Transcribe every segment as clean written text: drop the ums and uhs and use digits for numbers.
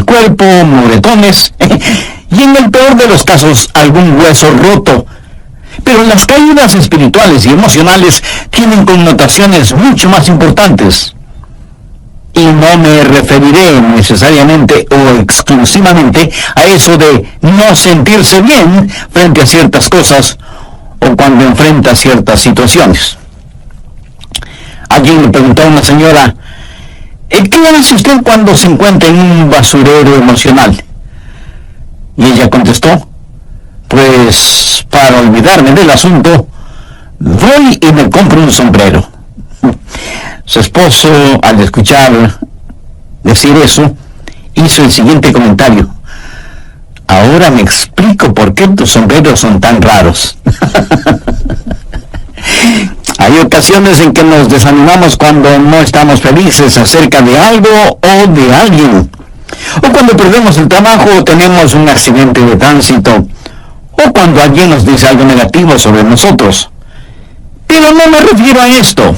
cuerpo, moretones y en el peor de los casos algún hueso roto. Pero las caídas espirituales y emocionales tienen connotaciones mucho más importantes. Y no me referiré necesariamente o exclusivamente a eso de no sentirse bien frente a ciertas cosas o cuando enfrenta ciertas situaciones. Alguien le preguntó a una señora, ¿qué hace usted cuando se encuentra en un basurero emocional? Y ella contestó, pues para olvidarme del asunto, voy y me compro un sombrero. Su esposo, al escuchar decir eso, hizo el siguiente comentario. Ahora me explico por qué tus sombreros son tan raros. Hay ocasiones en que nos desanimamos cuando no estamos felices acerca de algo o de alguien. O cuando perdemos el trabajo o tenemos un accidente de tránsito. O cuando alguien nos dice algo negativo sobre nosotros. Pero no me refiero a esto.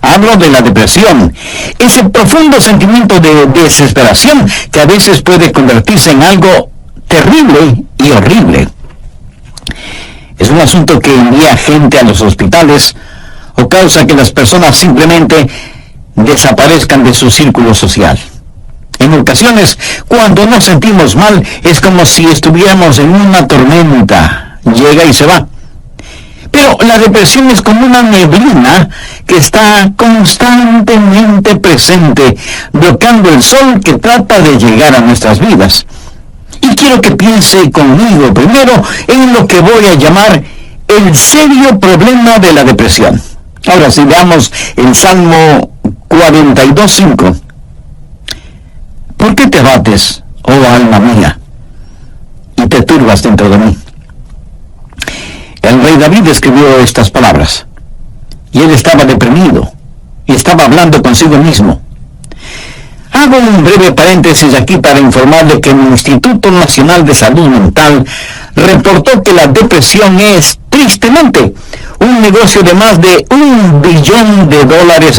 Hablo de la depresión, ese profundo sentimiento de desesperación que a veces puede convertirse en algo terrible y horrible. Es un asunto que envía gente a los hospitales o causa que las personas simplemente desaparezcan de su círculo social. En ocasiones, cuando nos sentimos mal, es como si estuviéramos en una tormenta. Llega y se va. Pero la depresión es como una neblina que está constantemente presente, bloqueando el sol que trata de llegar a nuestras vidas. Y quiero que piense conmigo primero en lo que voy a llamar el serio problema de la depresión. Ahora sí, veamos el Salmo 42:5. ¿Por qué te abates, oh alma mía, y te turbas dentro de mí? El rey David escribió estas palabras, y él estaba deprimido, y estaba hablando consigo mismo. Hago un breve paréntesis aquí para informarle que el Instituto Nacional de Salud Mental reportó que la depresión es, tristemente, un negocio de más de $1 billón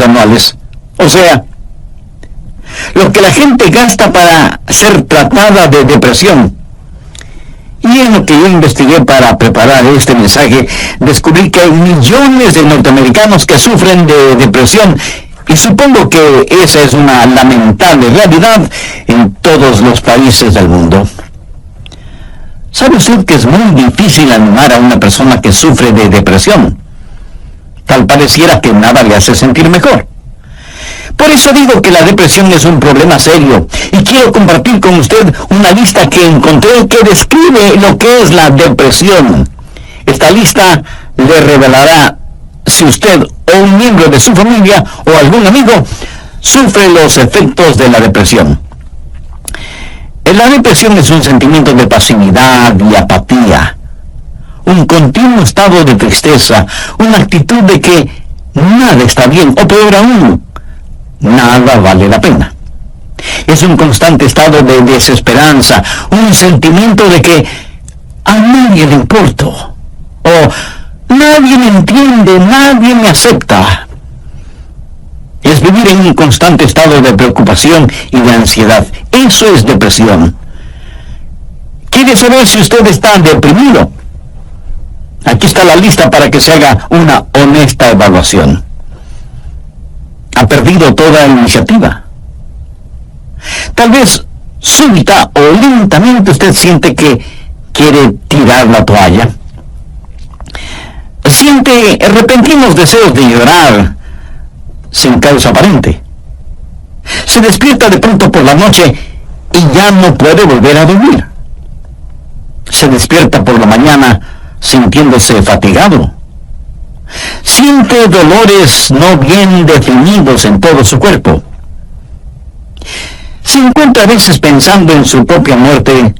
anuales. O sea, lo que la gente gasta para ser tratada de depresión. Y en lo que yo investigué para preparar este mensaje, descubrí que hay millones de norteamericanos que sufren de depresión, y supongo que esa es una lamentable realidad en todos los países del mundo. ¿Sabe usted que es muy difícil animar a una persona que sufre de depresión? Tal pareciera que nada le hace sentir mejor. Por eso digo que la depresión es un problema serio, y quiero compartir con usted una lista que encontré que describe lo que es la depresión. Esta lista le revelará si usted o un miembro de su familia o algún amigo sufre los efectos de la depresión. La depresión es un sentimiento de pasividad y apatía, un continuo estado de tristeza, una actitud de que nada está bien, o peor aún, nada vale la pena. Es un constante estado de desesperanza, un sentimiento de que a nadie le importo, o nadie me entiende, nadie me acepta. Es vivir en un constante estado de preocupación y de ansiedad. Eso es depresión. ¿Quiere saber si usted está deprimido? Aquí está la lista para que se haga una honesta evaluación. ¿Ha perdido toda iniciativa? Tal vez súbita o lentamente usted siente que quiere tirar la toalla. Siente repentinos deseos de llorar sin causa aparente. Se despierta de pronto por la noche y ya no puede volver a dormir. Se despierta por la mañana sintiéndose fatigado. Siente dolores no bien definidos en todo su cuerpo. Se encuentra a veces pensando en su propia muerte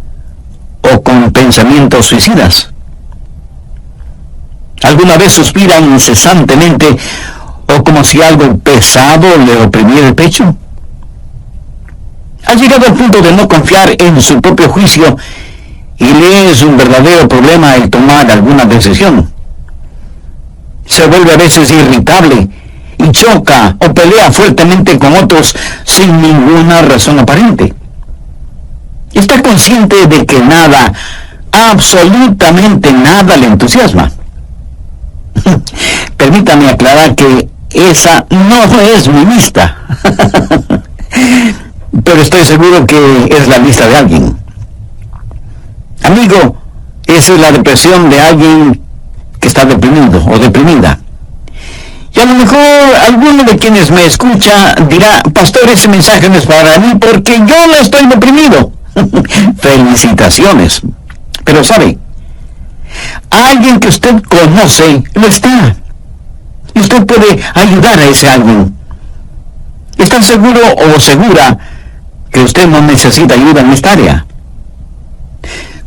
o con pensamientos suicidas. ¿Alguna vez suspira incesantemente o como si algo pesado le oprimiera el pecho? Ha llegado al punto de no confiar en su propio juicio y le es un verdadero problema el tomar alguna decisión. Se vuelve a veces irritable y choca o pelea fuertemente con otros sin ninguna razón aparente. consciente de que nada, absolutamente nada le entusiasma. Permítame aclarar que esa no es mi lista, pero estoy seguro que es la lista de alguien. Amigo, esa es la depresión de alguien que está deprimido o deprimida. Y a lo mejor alguno de quienes me escucha dirá: pastor, ese mensaje no es para mí porque yo no estoy deprimido. Felicitaciones. Pero sabe, alguien que usted conoce lo está. Y usted puede ayudar a ese alguien. ¿Está seguro o segura que usted no necesita ayuda en esta área?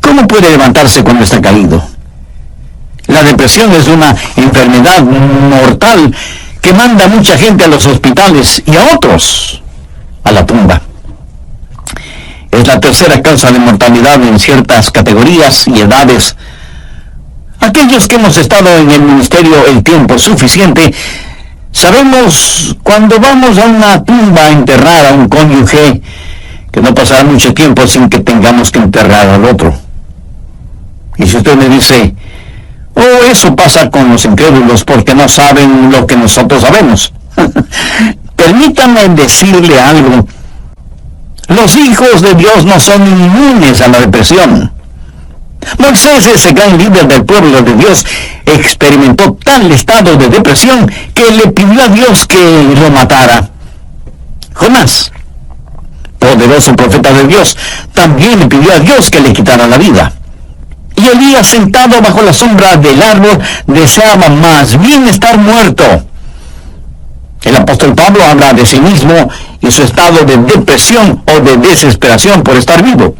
¿Cómo puede levantarse cuando está caído? La depresión es una enfermedad mortal que manda a mucha gente a los hospitales y a otros a la tumba. Es la tercera causa de mortalidad en ciertas categorías y edades. Aquellos que hemos estado en el ministerio el tiempo suficiente, sabemos cuando vamos a una tumba a enterrar a un cónyuge que no pasará mucho tiempo sin que tengamos que enterrar al otro. Y si usted me dice: oh, eso pasa con los incrédulos porque no saben lo que nosotros sabemos. Permítame decirle algo. Los hijos de Dios no son inmunes a la depresión. Moisés, ese gran líder del pueblo de Dios, experimentó tal estado de depresión que le pidió a Dios que lo matara. Jonás, poderoso profeta de Dios, también le pidió a Dios que le quitara la vida. Y Elías, sentado bajo la sombra del árbol, deseaba más bien estar muerto. El apóstol Pablo habla de sí mismo y su estado de depresión o de desesperación por estar vivo.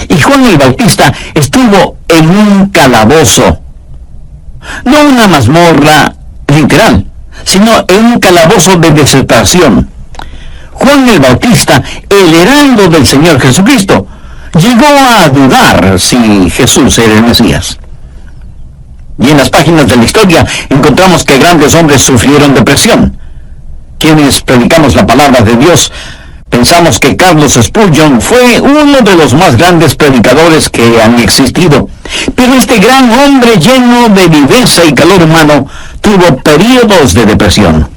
Y Juan el Bautista estuvo en un calabozo, no una mazmorra literal, sino en un calabozo de desesperación. Juan el Bautista, el heraldo del Señor Jesucristo, llegó a dudar si Jesús era el Mesías. Y en las páginas de la historia encontramos que grandes hombres sufrieron depresión. Quienes predicamos la palabra de Dios pensamos que Carlos Spurgeon fue uno de los más grandes predicadores que han existido. Pero este gran hombre lleno de viveza y calor humano tuvo periodos de depresión.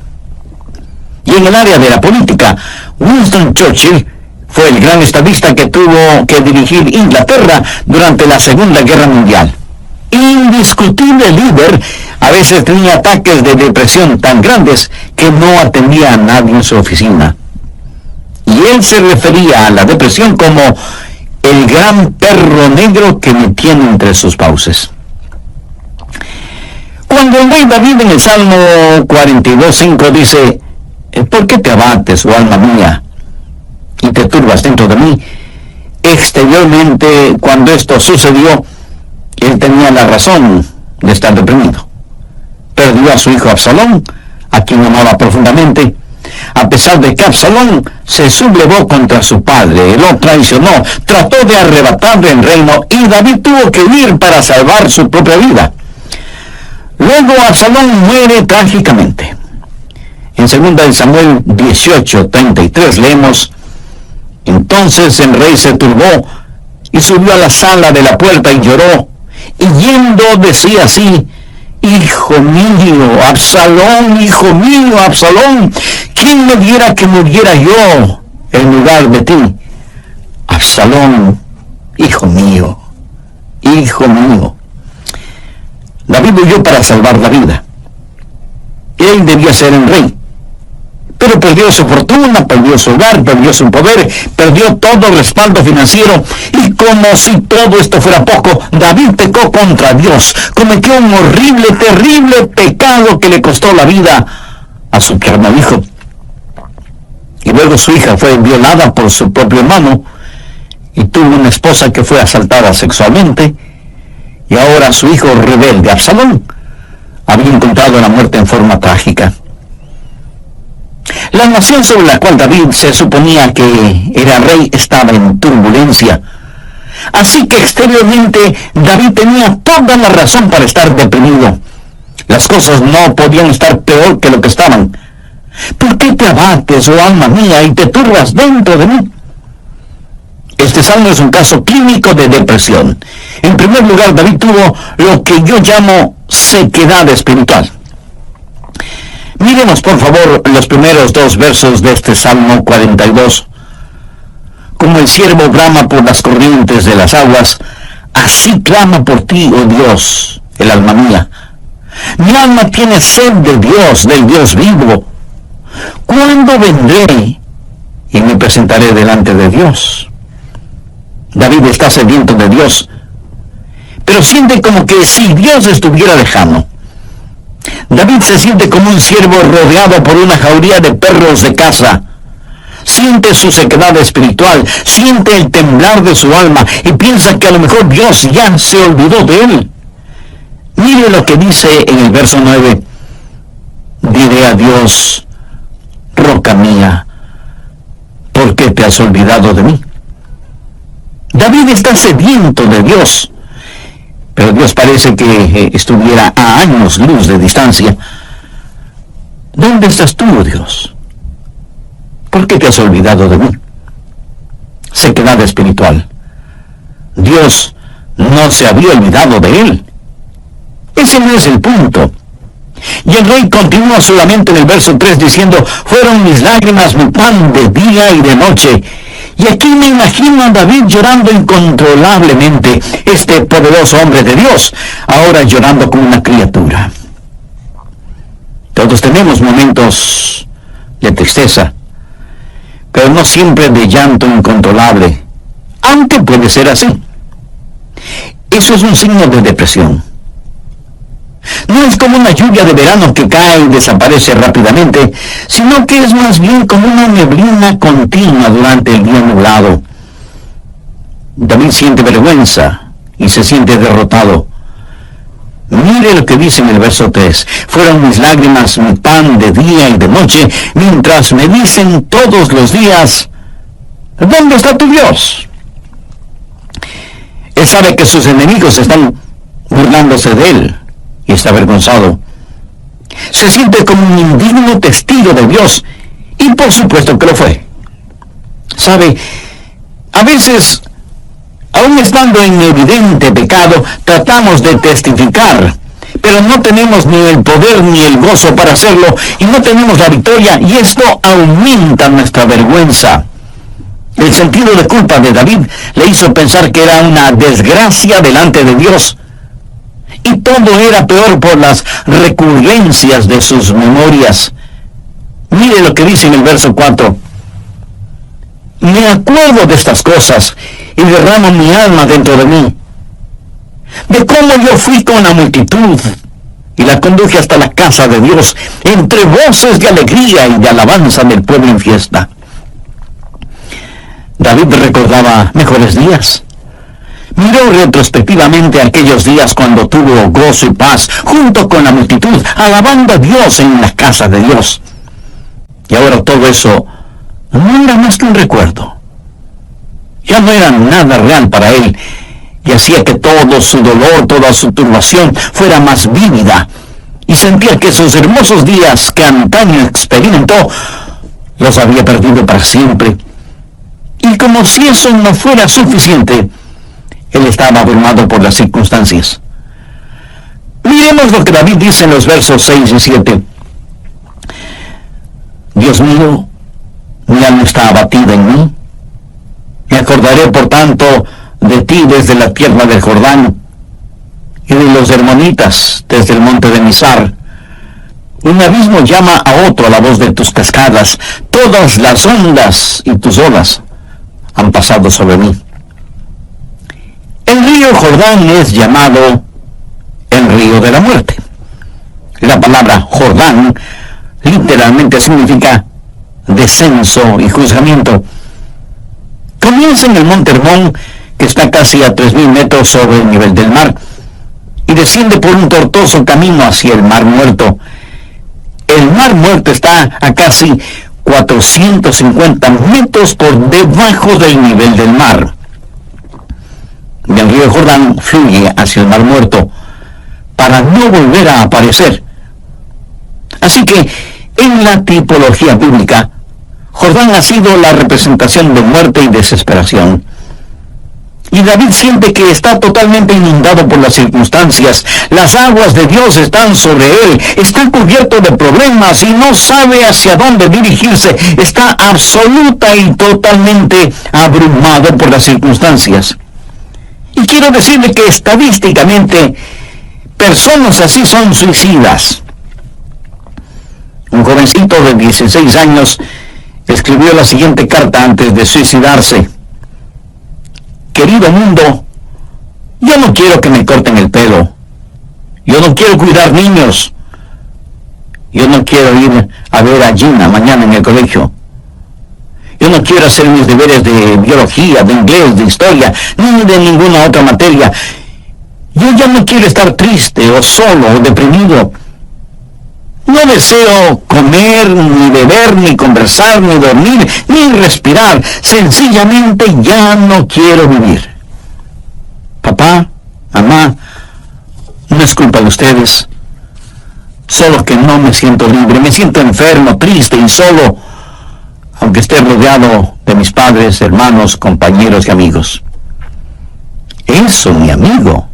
Y en el área de la política, Winston Churchill fue el gran estadista que tuvo que dirigir Inglaterra durante la Segunda Guerra Mundial. Indiscutible líder, a veces tenía ataques de depresión tan grandes que no atendía a nadie en su oficina. Y él se refería a la depresión como el gran perro negro que me tiene entre sus fauces. Cuando el rey David en el Salmo 42:5 dice: ¿por qué te abates, oh alma mía, y te turbas dentro de mí? Exteriormente, cuando esto sucedió, él tenía la razón de estar deprimido. Perdió a su hijo Absalón, a quien amaba profundamente. A pesar de que Absalón se sublevó contra su padre, lo traicionó, trató de arrebatarle el reino y David tuvo que huir para salvar su propia vida. Luego Absalón muere trágicamente. En 2 Samuel 18:33 leemos: entonces el rey se turbó y subió a la sala de la puerta y lloró, y yendo decía así: hijo mío, Absalón, hijo mío, Absalón, ¿quién me diera que muriera yo en lugar de ti? Absalón, hijo mío, hijo mío. David huyó para salvar la vida. Él debía ser el rey, pero perdió su fortuna, perdió su hogar, perdió su poder, perdió todo el respaldo financiero, y como si todo esto fuera poco, David pecó contra Dios, cometió un horrible, terrible pecado que le costó la vida a su tierno hijo. Y luego su hija fue violada por su propio hermano, y tuvo una esposa que fue asaltada sexualmente, y ahora su hijo rebelde, Absalón, había encontrado la muerte en forma trágica. La nación sobre la cual David se suponía que era rey estaba en turbulencia. Así que exteriormente David tenía toda la razón para estar deprimido. Las cosas no podían estar peor que lo que estaban. ¿Por qué te abates, oh alma mía, y te turbas dentro de mí? Este salmo es un caso clínico de depresión. En primer lugar, David tuvo lo que yo llamo sequedad espiritual. Miremos, por favor, los primeros dos versos de este Salmo 42. Como el ciervo brama por las corrientes de las aguas, así clama por ti, oh Dios, el alma mía. Mi alma tiene sed de Dios, del Dios vivo. ¿Cuándo vendré y me presentaré delante de Dios? David está sediento de Dios, pero siente como que si Dios estuviera lejano. David se siente como un ciervo rodeado por una jauría de perros de caza. Siente su sequedad espiritual, siente el temblar de su alma y piensa que a lo mejor Dios ya se olvidó de él. Mire lo que dice en el verso 9. Diré a Dios, roca mía, ¿por qué te has olvidado de mí? David está sediento de Dios, pero Dios parece que estuviera a años luz de distancia. ¿Dónde estás tú, Dios? ¿Por qué te has olvidado de mí? Sequedad espiritual. Dios no se había olvidado de él. Ese no es el punto. Y el rey continúa solamente en el verso 3 diciendo, fueron mis lágrimas mi pan de día y de noche. Y aquí me imagino a David llorando incontrolablemente, este poderoso hombre de Dios, ahora llorando como una criatura. Todos tenemos momentos de tristeza, pero no siempre de llanto incontrolable, aunque puede ser así. Eso es un signo de depresión. No es como una lluvia de verano que cae y desaparece rápidamente, sino que es más bien como una neblina continua durante el día nublado. David siente vergüenza y se siente derrotado. Mire lo que dice en el verso 3. Fueron mis lágrimas mi pan de día y de noche, mientras me dicen todos los días, ¿dónde está tu Dios? Él sabe que sus enemigos están burlándose de él y está avergonzado. Se siente como un indigno testigo de Dios, y por supuesto que lo fue. ¿Sabe? A veces, aun estando en evidente pecado, tratamos de testificar, pero no tenemos ni el poder ni el gozo para hacerlo, y no tenemos la victoria, y esto aumenta nuestra vergüenza. El sentido de culpa de David le hizo pensar que era una desgracia delante de Dios, y todo era peor por las recurrencias de sus memorias. Mire lo que dice en el verso 4. Me acuerdo de estas cosas y derramo mi alma dentro de mí, de cómo yo fui con la multitud y la conduje hasta la casa de Dios, entre voces de alegría y de alabanza del pueblo en fiesta. David recordaba mejores días. Miró retrospectivamente aquellos días cuando tuvo gozo y paz junto con la multitud, alabando a Dios en la casa de Dios. Y ahora todo eso no era más que un recuerdo. Ya no era nada real para él, y hacía que todo su dolor, toda su turbación fuera más vívida, y sentía que sus hermosos días que antaño experimentó los había perdido para siempre. Y como si eso no fuera suficiente, él estaba abrumado por las circunstancias. Miremos lo que David dice en los versos 6 y 7. Dios mío, mi alma está abatida en mí. Me acordaré, por tanto, de ti desde la tierra del Jordán, y de los hermonitas desde el monte de Mizar. Un abismo llama a otro a la voz de tus cascadas. Todas las ondas y tus olas han pasado sobre mí. El río Jordán es llamado el río de la muerte. La palabra Jordán literalmente significa descenso y juzgamiento. Comienza en el monte Hermón, que está casi a 3.000 metros sobre el nivel del mar, y desciende por un tortuoso camino hacia el Mar Muerto. El Mar Muerto está a casi 450 metros por debajo del nivel del mar. Y el río Jordán fluye hacia el Mar Muerto para no volver a aparecer. Así que, en la tipología bíblica, Jordán ha sido la representación de muerte y desesperación. Y David siente que está totalmente inundado por las circunstancias. Las aguas de Dios están sobre él. Está cubierto de problemas y no sabe hacia dónde dirigirse. Está absoluta y totalmente abrumado por las circunstancias. Y quiero decirle que estadísticamente, personas así son suicidas. Un jovencito de 16 años escribió la siguiente carta antes de suicidarse. Querido mundo, yo no quiero que me corten el pelo. Yo no quiero cuidar niños. Yo no quiero ir a ver a Gina mañana en el colegio. Yo no quiero hacer mis deberes de biología, de inglés, de historia, ni de ninguna otra materia. Yo ya no quiero estar triste o solo o deprimido. No deseo comer, ni beber, ni conversar, ni dormir, ni respirar. Sencillamente ya no quiero vivir. Papá, mamá, no es culpa de ustedes. Solo que no me siento libre. Me siento enfermo, triste y solo, aunque esté rodeado de mis padres, hermanos, compañeros y amigos. Eso, mi amigo,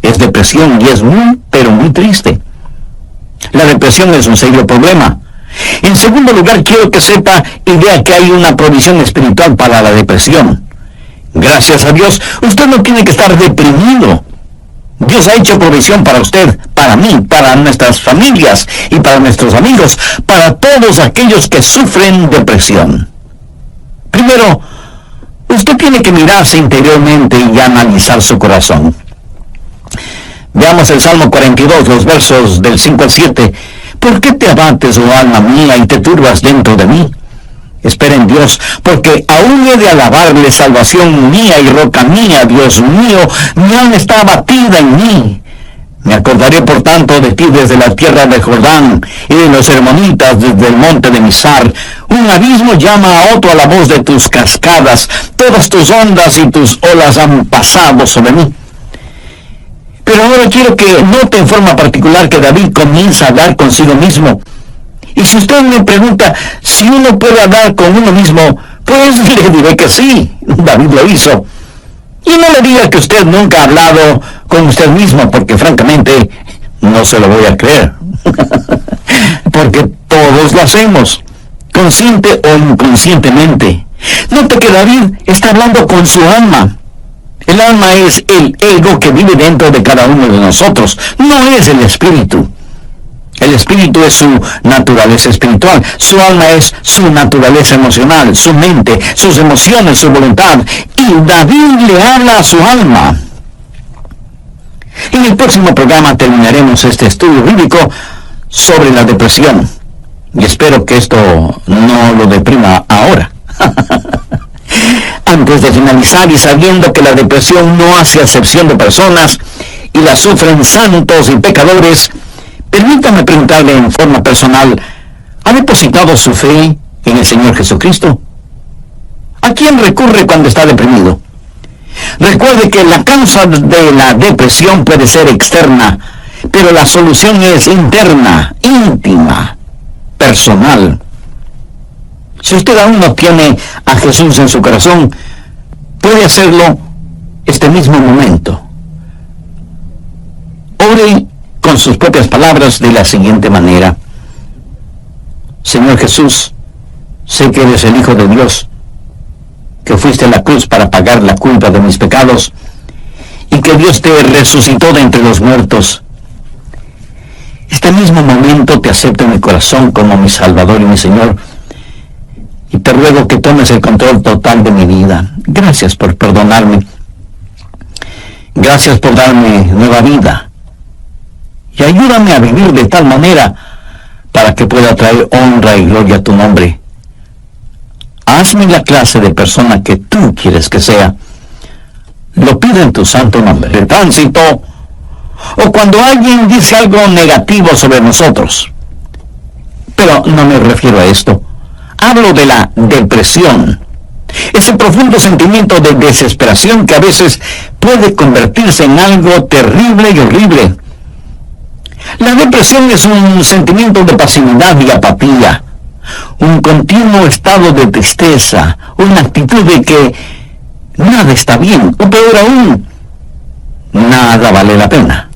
es depresión y es muy, pero muy triste. La depresión es un serio problema. En segundo lugar, quiero que sepa y vea que hay una provisión espiritual para la depresión. Gracias a Dios, usted no tiene que estar deprimido. Dios ha hecho provisión para usted, para mí, para nuestras familias y para nuestros amigos, para todos aquellos que sufren depresión. Primero, usted tiene que mirarse interiormente y analizar su corazón. Veamos el Salmo 42, los versos del 5 al 7. ¿Por qué te abates, oh alma mía, y te turbas dentro de mí? Espera en Dios, porque aún he de alabarle, salvación mía y roca mía, Dios mío, mi alma está abatida en mí. Me acordaré por tanto de ti desde la tierra de Jordán, y de los hermonitas desde el monte de Mizar. Un abismo llama a otro a la voz de tus cascadas, todas tus ondas y tus olas han pasado sobre mí. Pero ahora quiero que note en forma particular que David comienza a hablar consigo mismo. Y si usted me pregunta si uno puede hablar con uno mismo, pues le diré que sí, David lo hizo. Y no le diga que usted nunca ha hablado con usted mismo, porque francamente no se lo voy a creer. Porque todos lo hacemos, consciente o inconscientemente. Note que David está hablando con su alma. El alma es el ego que vive dentro de cada uno de nosotros, no es el espíritu. El espíritu es su naturaleza espiritual, su alma es su naturaleza emocional, su mente, sus emociones, su voluntad. Y David le habla a su alma. En el próximo programa terminaremos este estudio bíblico sobre la depresión. Y espero que esto no lo deprima ahora. Antes de finalizar y sabiendo que la depresión no hace acepción de personas y la sufren santos y pecadores, permítame preguntarle en forma personal, ¿ha depositado su fe en el Señor Jesucristo? ¿A quién recurre cuando está deprimido? Recuerde que la causa de la depresión puede ser externa, pero la solución es interna, íntima, personal. Si usted aún no tiene a Jesús en su corazón, puede hacerlo este mismo momento. Ore con sus propias palabras de la siguiente manera: Señor Jesús, sé que eres el Hijo de Dios, que fuiste a la cruz para pagar la culpa de mis pecados, y que Dios te resucitó de entre los muertos. Este mismo momento te acepto en mi corazón como mi Salvador y mi Señor, y te ruego que tomes el control total de mi vida. Gracias por perdonarme. Gracias por darme nueva vida. Y ayúdame a vivir de tal manera para que pueda traer honra y gloria a tu nombre. Hazme la clase de persona que tú quieres que sea. Lo pido en tu santo nombre. El tránsito, o cuando alguien dice algo negativo sobre nosotros. Pero no me refiero a esto. Hablo de la depresión, ese profundo sentimiento de desesperación que a veces puede convertirse en algo terrible y horrible. La depresión es un sentimiento de pasividad y apatía, un continuo estado de tristeza, una actitud de que nada está bien, o peor aún, nada vale la pena.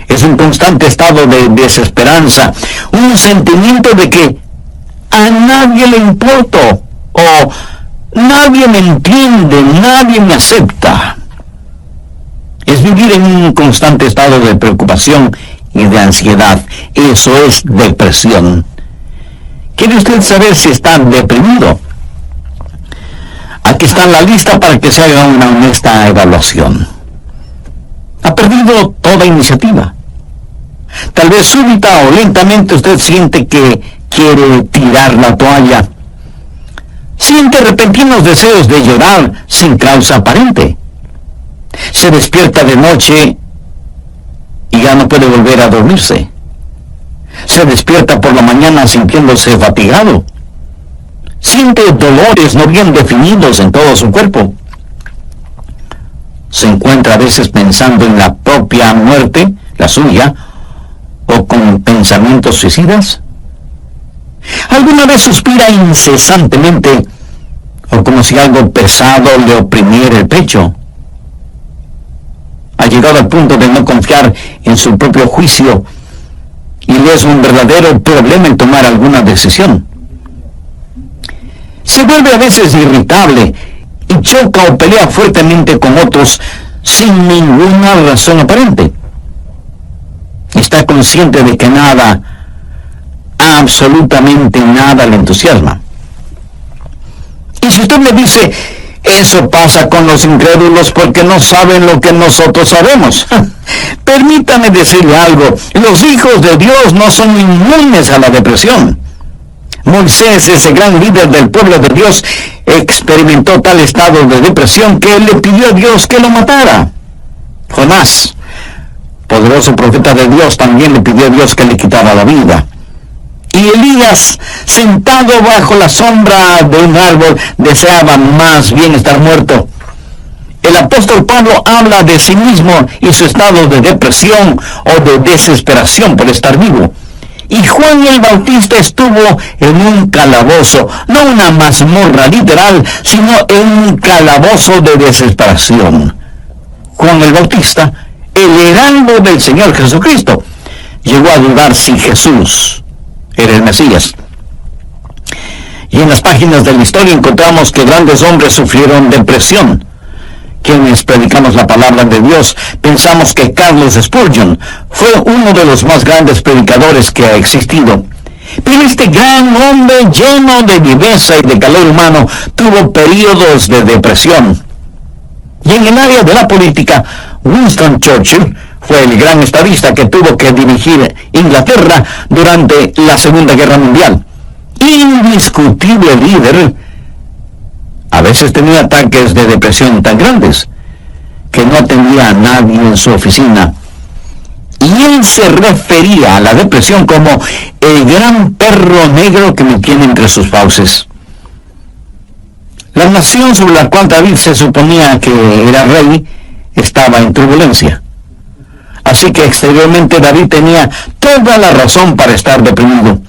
Es un constante estado de desesperanza, un sentimiento de que a nadie le importo, o nadie me entiende, nadie me acepta. Es vivir en un constante estado de preocupación y de ansiedad. Eso es depresión. ¿Quiere usted saber si está deprimido? Aquí está la lista para que se haga una honesta evaluación. Ha perdido toda iniciativa. Tal vez súbita o lentamente usted siente que quiere tirar la toalla. Siente repentinos deseos de llorar sin causa aparente. Se despierta de noche y ya no puede volver a dormirse. Se despierta por la mañana sintiéndose fatigado. Siente dolores no bien definidos en todo su cuerpo. Se encuentra a veces pensando en la propia muerte, la suya, o con pensamientos suicidas. ¿Alguna vez suspira incesantemente o como si algo pesado le oprimiera el pecho? Ha llegado al punto de no confiar en su propio juicio y le es un verdadero problema en tomar alguna decisión. Se vuelve a veces irritable y choca o pelea fuertemente con otros sin ninguna razón aparente. Está consciente de que nada, absolutamente nada le entusiasma. Y si usted me dice, eso pasa con los incrédulos porque no saben lo que nosotros sabemos. Permítame decirle algo, los hijos de Dios no son inmunes a la depresión. Moisés, ese gran líder del pueblo de Dios, experimentó tal estado de depresión que él le pidió a Dios que lo matara. Jonás, poderoso profeta de Dios, también le pidió a Dios que le quitara la vida. Y Elías, sentado bajo la sombra de un árbol, deseaba más bien estar muerto. El apóstol Pablo habla de sí mismo y su estado de depresión o de desesperación por estar vivo. Y Juan el Bautista estuvo en un calabozo, no una mazmorra literal, sino en un calabozo de desesperación. Juan el Bautista, el heraldo del Señor Jesucristo, llegó a dudar si Jesús era el Mesías. Y en las páginas de la historia encontramos que grandes hombres sufrieron depresión. Quienes predicamos la palabra de Dios pensamos que Carlos Spurgeon fue uno de los más grandes predicadores que ha existido. Pero este gran hombre lleno de viveza y de calor humano tuvo periodos de depresión. Y en el área de la política, Winston Churchill fue el gran estadista que tuvo que dirigir Inglaterra durante la Segunda Guerra Mundial. Indiscutible líder, a veces tenía ataques de depresión tan grandes que no atendía a nadie en su oficina. Y él se refería a la depresión como el gran perro negro que me tiene entre sus fauces. La nación sobre la cual David se suponía que era rey estaba en turbulencia. Así que exteriormente David tenía toda la razón para estar deprimido.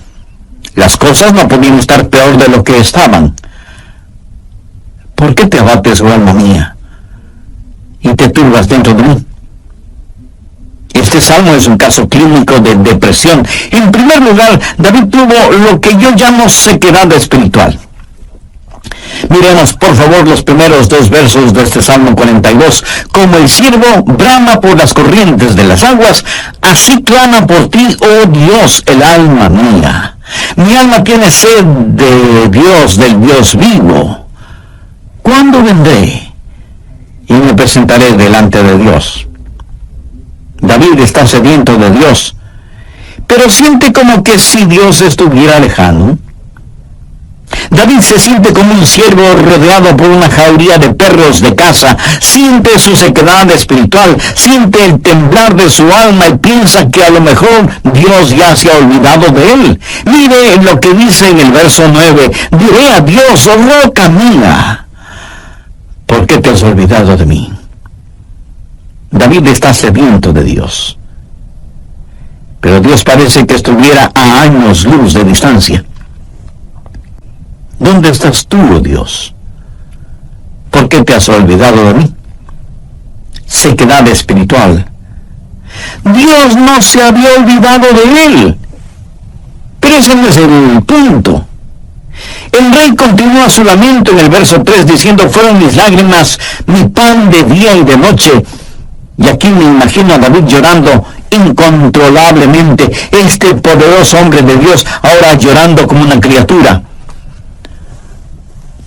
Las cosas no podían estar peor de lo que estaban. ¿Por qué te abates, oh alma mía, y te turbas dentro de mí? Este salmo es un caso clínico de depresión. En primer lugar, David tuvo lo que yo llamo sequedad espiritual. Miremos, por favor, los primeros dos versos de este Salmo 42. Como el ciervo brama por las corrientes de las aguas, así clama por ti, oh Dios, el alma mía. Mi alma tiene sed de Dios, del Dios vivo. ¿Cuándo vendré y me presentaré delante de Dios? David está sediento de Dios, pero siente como que si Dios estuviera lejano. David se siente como un ciervo rodeado por una jauría de perros de caza, siente su sequedad espiritual, siente el temblar de su alma y piensa que a lo mejor Dios ya se ha olvidado de él. Mire lo que dice en el verso 9, diré a Dios, oh roca mía, ¿por qué te has olvidado de mí? David está sediento de Dios, pero Dios parece que estuviera a años luz de distancia. ¿Dónde estás tú, oh Dios? ¿Por qué te has olvidado de mí? Sequedad espiritual. Dios no se había olvidado de él. Pero ese no es el punto. El rey continúa su lamento en el verso 3 diciendo: fueron mis lágrimas mi pan de día y de noche. Y aquí me imagino a David llorando incontrolablemente, este poderoso hombre de Dios ahora llorando como una criatura.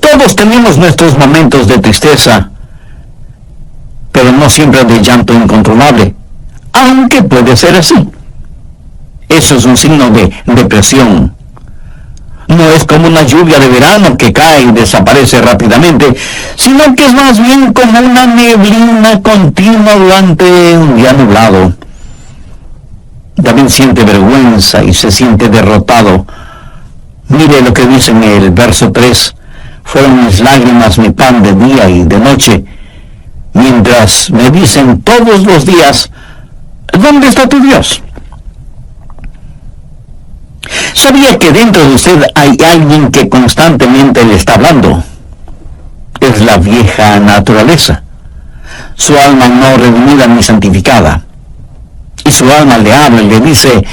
Todos tenemos nuestros momentos de tristeza, pero no siempre de llanto incontrolable, aunque puede ser así. Eso es un signo de depresión. No es como una lluvia de verano que cae y desaparece rápidamente, sino que es más bien como una neblina continua durante un día nublado. David siente vergüenza y se siente derrotado. Mire lo que dice en el verso 3. Fueron mis lágrimas mi pan de día y de noche, mientras me dicen todos los días: ¿dónde está tu Dios? ¿Sabía que dentro de usted hay alguien que constantemente le está hablando? Es la vieja naturaleza, su alma no redimida ni santificada. Y su alma le habla y le dice: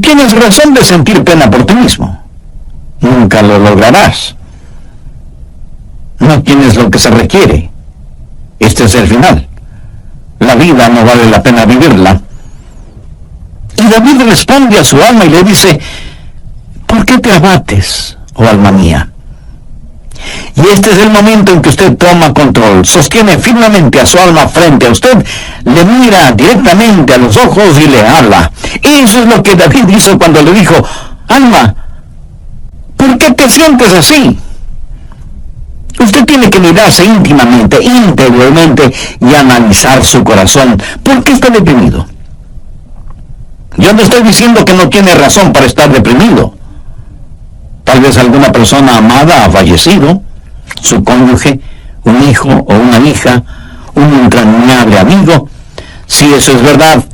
tienes razón de sentir pena por ti mismo. Nunca lo lograrás. No tienes lo que se requiere. Este es el final. La vida no vale la pena vivirla. Y David responde a su alma y le dice: ¿por qué te abates, oh alma mía? Y este es el momento en que usted toma control, sostiene firmemente a su alma frente a usted, le mira directamente a los ojos y le habla. Eso es lo que David hizo cuando le dijo: alma, ¿por qué te sientes así? Usted tiene que mirarse íntimamente, interiormente, y analizar su corazón. ¿Por qué está deprimido? Yo no estoy diciendo que no tiene razón para estar deprimido. Tal vez alguna persona amada ha fallecido, su cónyuge, un hijo o una hija, un entrañable amigo. Si eso es verdad,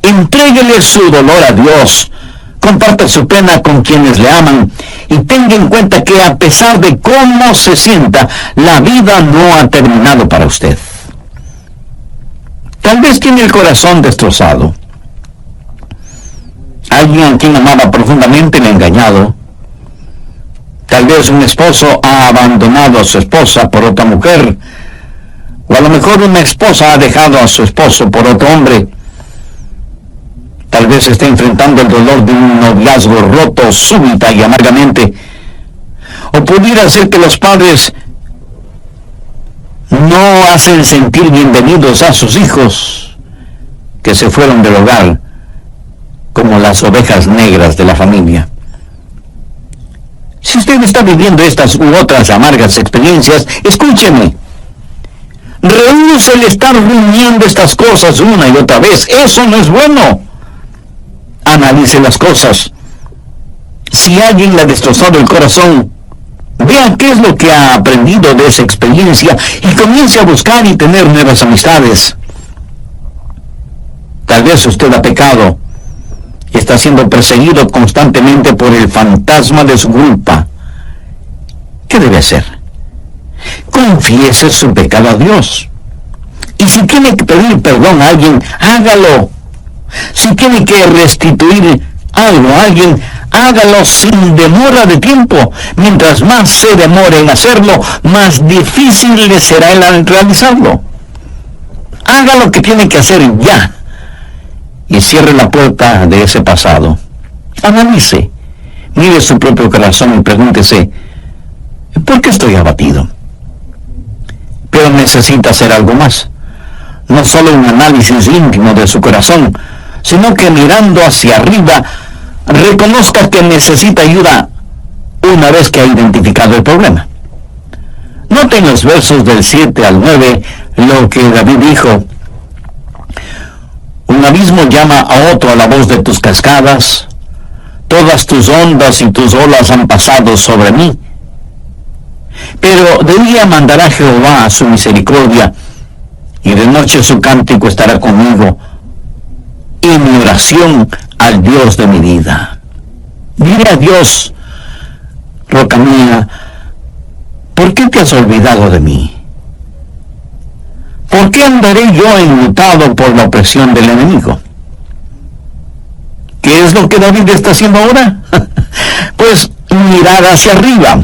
entréguele su dolor a Dios, comparta su pena con quienes le aman y tenga en cuenta que a pesar de cómo se sienta, la vida no ha terminado para usted. Tal vez tiene el corazón destrozado. Alguien a quien amaba profundamente le ha engañado. Tal vez un esposo ha abandonado a su esposa por otra mujer, o a lo mejor una esposa ha dejado a su esposo por otro hombre. Tal vez esté enfrentando el dolor de un noviazgo roto súbita y amargamente. O pudiera ser que los padres no hacen sentir bienvenidos a sus hijos que se fueron del hogar como las ovejas negras de la familia. Si usted está viviendo estas u otras amargas experiencias, escúcheme. Rehúse el estar rumiando estas cosas una y otra vez. Eso no es bueno. Analice las cosas. Si alguien le ha destrozado el corazón, vea qué es lo que ha aprendido de esa experiencia y comience a buscar y tener nuevas amistades. Tal vez usted ha pecado y está siendo perseguido constantemente por el fantasma de su culpa. ¿Qué debe hacer? Confiese su pecado a Dios. Y si tiene que pedir perdón a alguien, hágalo. Si tiene que restituir algo a alguien, hágalo sin demora de tiempo. Mientras más se demore en hacerlo, más difícil le será el realizarlo. Haga lo que tiene que hacer ya y cierre la puerta de ese pasado. Analice, mire su propio corazón y pregúntese: ¿por qué estoy abatido? Pero necesita hacer algo más. No solo un análisis íntimo de su corazón, sino que mirando hacia arriba, reconozca que necesita ayuda una vez que ha identificado el problema. Noten los versos del 7 al 9 lo que David dijo: un abismo llama a otro a la voz de tus cascadas, todas tus ondas y tus olas han pasado sobre mí. Pero de día mandará Jehová a su misericordia, y de noche su cántico estará conmigo, y mi oración al Dios de mi vida. Diré a Dios: roca mía, ¿por qué te has olvidado de mí? ¿Por qué andaré yo enlutado por la opresión del enemigo? ¿Qué es lo que David está haciendo ahora? Pues mirar hacia arriba.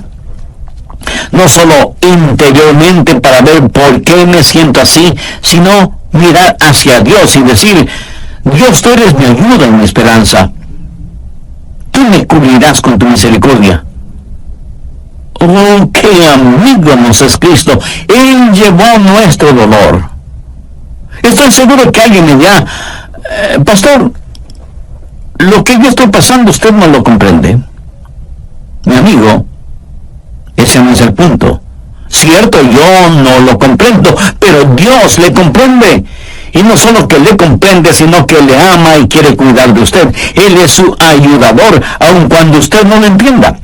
No solo interiormente para ver por qué me siento así, sino mirar hacia Dios y decir: Dios, tú eres mi ayuda y mi esperanza. Tú me cubrirás con tu misericordia. Oh, qué amigo nos es Cristo. Él llevó nuestro dolor. Estoy seguro que alguien me dirá: pastor, lo que yo estoy pasando usted no lo comprende. Mi amigo, ese no es el punto. Cierto, yo no lo comprendo, pero Dios le comprende. Y no solo que le comprende, sino que le ama y quiere cuidar de usted. Él es su ayudador, aun cuando usted no lo entienda.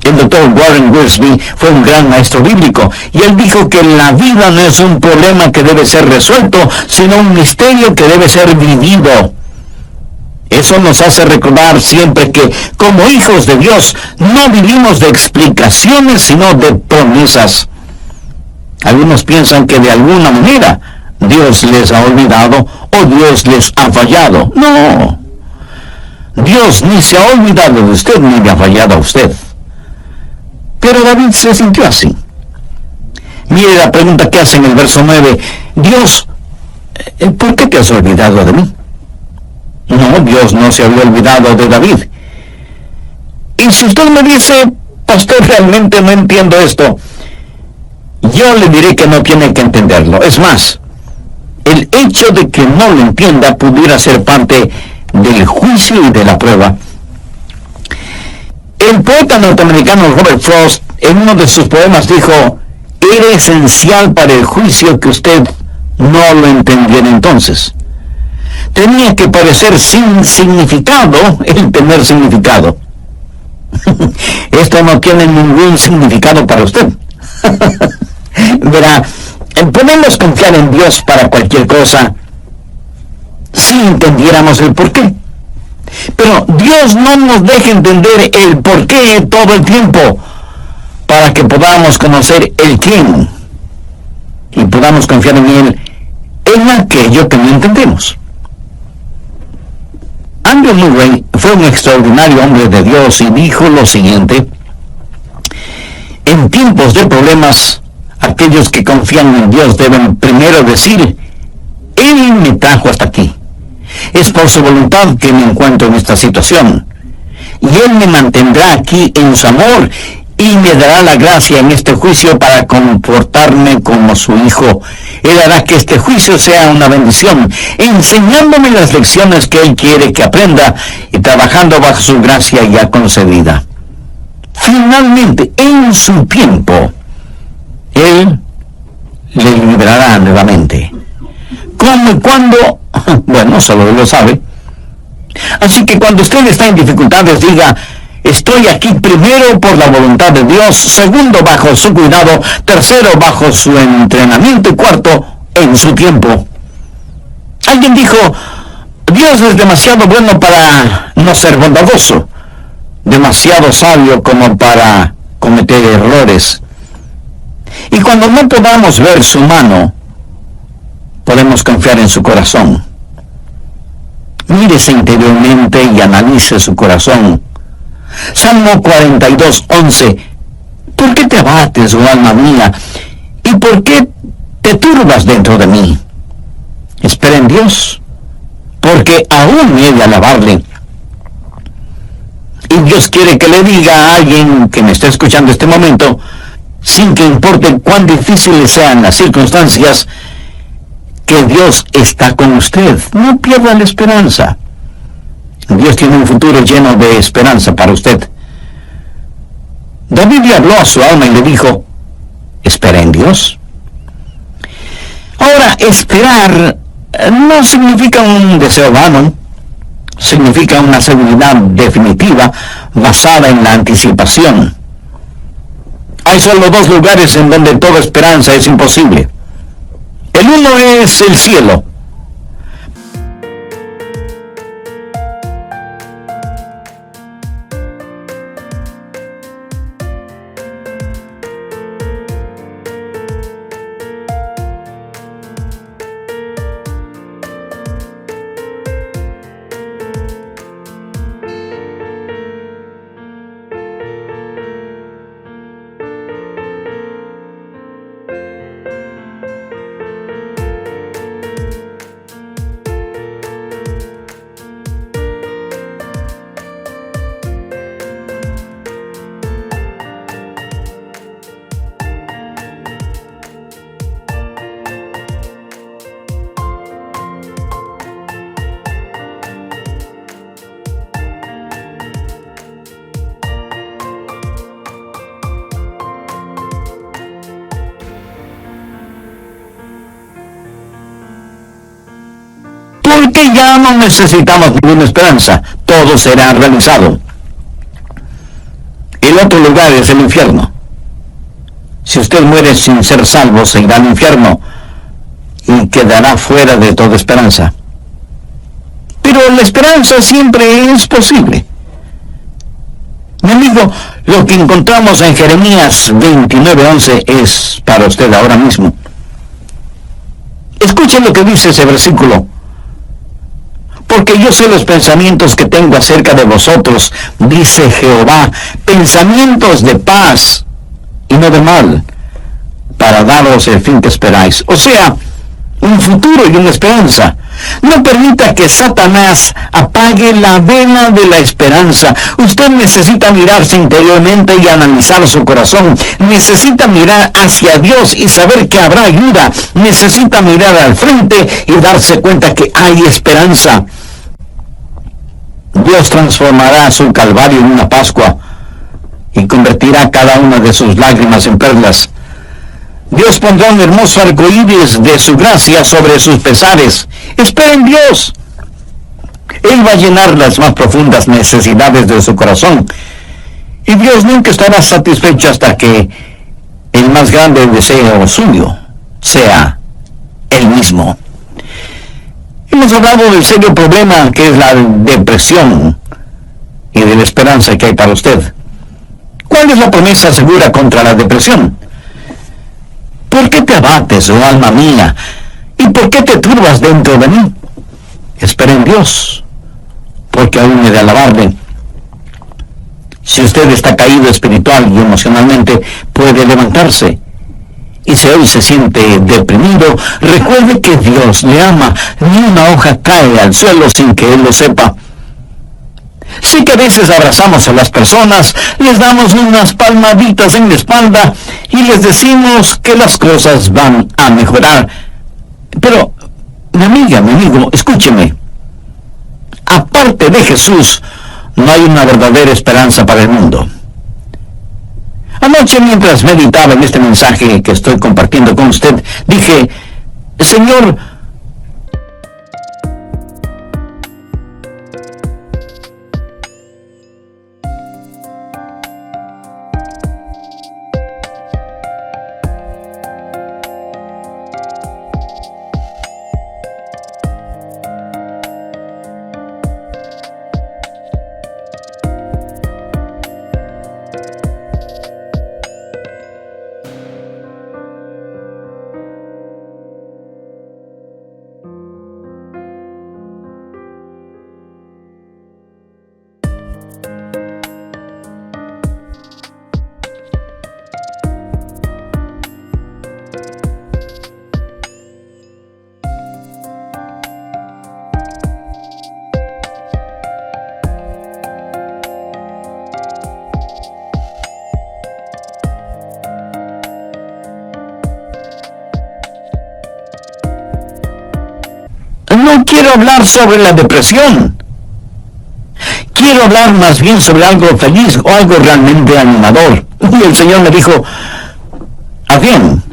El doctor Warren Wiersbe fue un gran maestro bíblico, y él dijo que la vida no es un problema que debe ser resuelto, sino un misterio que debe ser vivido. Eso nos hace recordar siempre que, como hijos de Dios, no vivimos de explicaciones, sino de promesas. Algunos piensan que de alguna manera Dios les ha olvidado o Dios les ha fallado. No. Dios ni se ha olvidado de usted ni le ha fallado a usted. Pero David se sintió así. Mire la pregunta que hace en el verso 9. Dios, ¿por qué te has olvidado de mí? No, Dios no se había olvidado de David. Y si usted me dice: pastor, realmente no entiendo esto, yo le diré que no tiene que entenderlo. Es más, el hecho de que no lo entienda pudiera ser parte del juicio y de la prueba. El poeta norteamericano Robert Frost, en uno de sus poemas, dijo: era esencial para el juicio que usted no lo entendiera entonces. Tenía que parecer sin significado el tener significado. Esto no tiene ningún significado para usted. Verá, podemos confiar en Dios para cualquier cosa si entendiéramos el porqué. Pero Dios no nos deja entender el porqué todo el tiempo, para que podamos conocer el quién y podamos confiar en Él en aquello que no entendemos. Andrew Murray fue un extraordinario hombre de Dios y dijo lo siguiente: en tiempos de problemas, aquellos que confían en Dios deben primero decir: Él me trajo hasta aquí. Es por su voluntad que me encuentro en esta situación. Y Él me mantendrá aquí en su amor y me dará la gracia en este juicio para comportarme como su hijo. Él hará que este juicio sea una bendición, enseñándome las lecciones que Él quiere que aprenda y trabajando bajo su gracia ya concedida. Finalmente, en su tiempo, Él le liberará nuevamente. ¿Cómo y cuándo? Bueno, solo Él lo sabe. Así que cuando usted está en dificultades, diga: estoy aquí primero por la voluntad de Dios, segundo bajo su cuidado, tercero bajo su entrenamiento y cuarto en su tiempo. Alguien dijo: Dios es demasiado bueno para no ser bondadoso, demasiado sabio como para cometer errores. Y cuando no podamos ver su mano, podemos confiar en su corazón. Mírese interiormente y analice su corazón. Salmo 42:11. ¿Por qué te abates, oh alma mía? ¿Y por qué te turbas dentro de mí? Espera en Dios, porque aún me he de alabarle. Y Dios quiere que le diga a alguien que me está escuchando este momento, sin que importe cuán difíciles sean las circunstancias, que Dios está con usted. No pierda la esperanza. Dios tiene un futuro lleno de esperanza para usted. David le habló a su alma y le dijo: espera en Dios. Ahora, esperar no significa un deseo vano, significa una seguridad definitiva basada en la anticipación. Hay solo dos lugares en donde toda esperanza es imposible. El uno es el cielo. porque ya no necesitamos ninguna esperanza, todo será realizado. El otro lugar es el infierno. Si usted muere sin ser salvo, se irá al infierno y quedará fuera de toda esperanza. Pero la esperanza siempre es posible. Mi amigo, lo que encontramos en Jeremías 29:11 es para usted ahora mismo. Escuchen lo que dice ese versículo. Porque yo sé los pensamientos que tengo acerca de vosotros, dice Jehová, pensamientos de paz y no de mal, para daros el fin que esperáis. O sea, un futuro y una esperanza. No permita que Satanás apague la vela de la esperanza. Usted necesita mirarse interiormente y analizar su corazón. Necesita mirar hacia Dios y saber que habrá ayuda. Necesita mirar al frente y darse cuenta que hay esperanza. Dios transformará su calvario en una Pascua y convertirá cada una de sus lágrimas en perlas. Dios pondrá un hermoso arcoíris de su gracia sobre sus pesares. Espera en Dios. Él va a llenar las más profundas necesidades de su corazón. Y Dios nunca estará satisfecho hasta que el más grande deseo suyo sea Él mismo. Hemos hablado del serio problema que es la depresión y de la esperanza que hay para usted. ¿Cuál es la promesa segura contra la depresión? ¿Por qué te abates, oh alma mía? ¿Y por qué te turbas dentro de mí? Espera en Dios, porque aún he de alabarle. Si usted está caído espiritual y emocionalmente, puede levantarse. Y si hoy se siente deprimido, recuerde que Dios le ama. Ni una hoja cae al suelo sin que Él lo sepa. Sí que a veces abrazamos a las personas, les damos unas palmaditas en la espalda y les decimos que las cosas van a mejorar. Pero, mi amiga, mi amigo, escúcheme. Aparte de Jesús, no hay una verdadera esperanza para el mundo. Anoche, mientras meditaba en este mensaje que estoy compartiendo con usted, dije, Señor, no quiero hablar sobre la depresión. Quiero hablar más bien sobre algo feliz o algo realmente animador. Y el Señor me dijo, bien,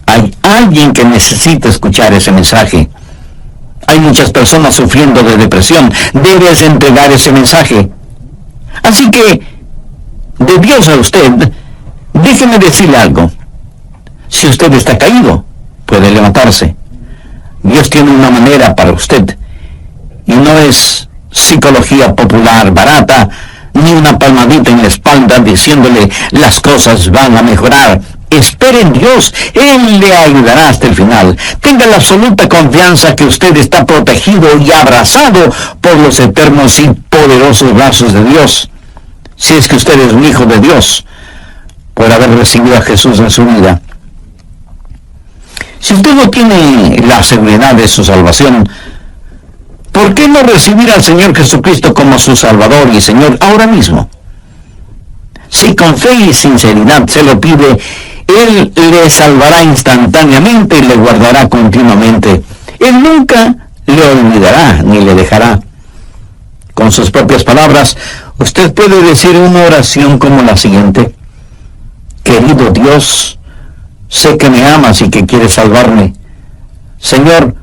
hay alguien que necesita escuchar ese mensaje. Hay muchas personas sufriendo de depresión. Debes entregar ese mensaje. Así que, de Dios a usted, déjeme decirle algo. Si usted está caído, puede levantarse. Dios tiene una manera para usted. Y no es psicología popular barata, ni una palmadita en la espalda diciéndole las cosas van a mejorar. Espere en Dios, Él le ayudará hasta el final. Tenga la absoluta confianza que usted está protegido y abrazado por los eternos y poderosos brazos de Dios. Si es que usted es un hijo de Dios, por haber recibido a Jesús en su vida. Si usted no tiene la seguridad de su salvación, ¿por qué no recibir al Señor Jesucristo como su Salvador y Señor ahora mismo? Si con fe y sinceridad se lo pide, Él le salvará instantáneamente y le guardará continuamente. Él nunca le olvidará ni le dejará. Con sus propias palabras, usted puede decir una oración como la siguiente: Querido Dios, sé que me amas y que quieres salvarme. Señor,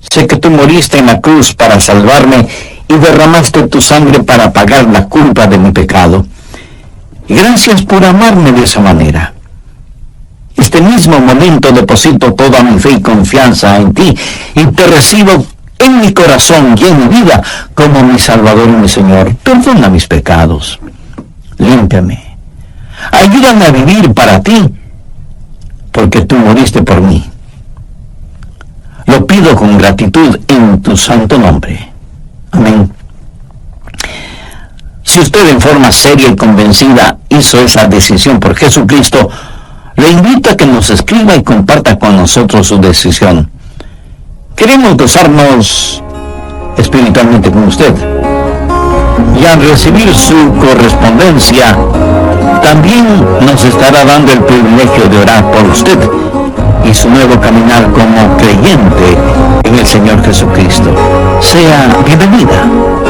Sé que tú moriste en la cruz para salvarme y derramaste tu sangre para pagar la culpa de mi pecado. Y gracias por amarme de esa manera. Este mismo momento deposito toda mi fe y confianza en ti y te recibo en mi corazón y en mi vida como mi Salvador y mi Señor. Perdona mis pecados. Límpiame. Ayúdame a vivir para ti, porque tú moriste por mí. Lo pido con gratitud en tu santo nombre. Amén. Si usted en forma seria y convencida hizo esa decisión por Jesucristo, le invito a que nos escriba y comparta con nosotros su decisión. Queremos gozarnos espiritualmente con usted. Y al recibir su correspondencia, también nos estará dando el privilegio de orar por usted y su nuevo caminar como creyente en el Señor Jesucristo. Sea bienvenida.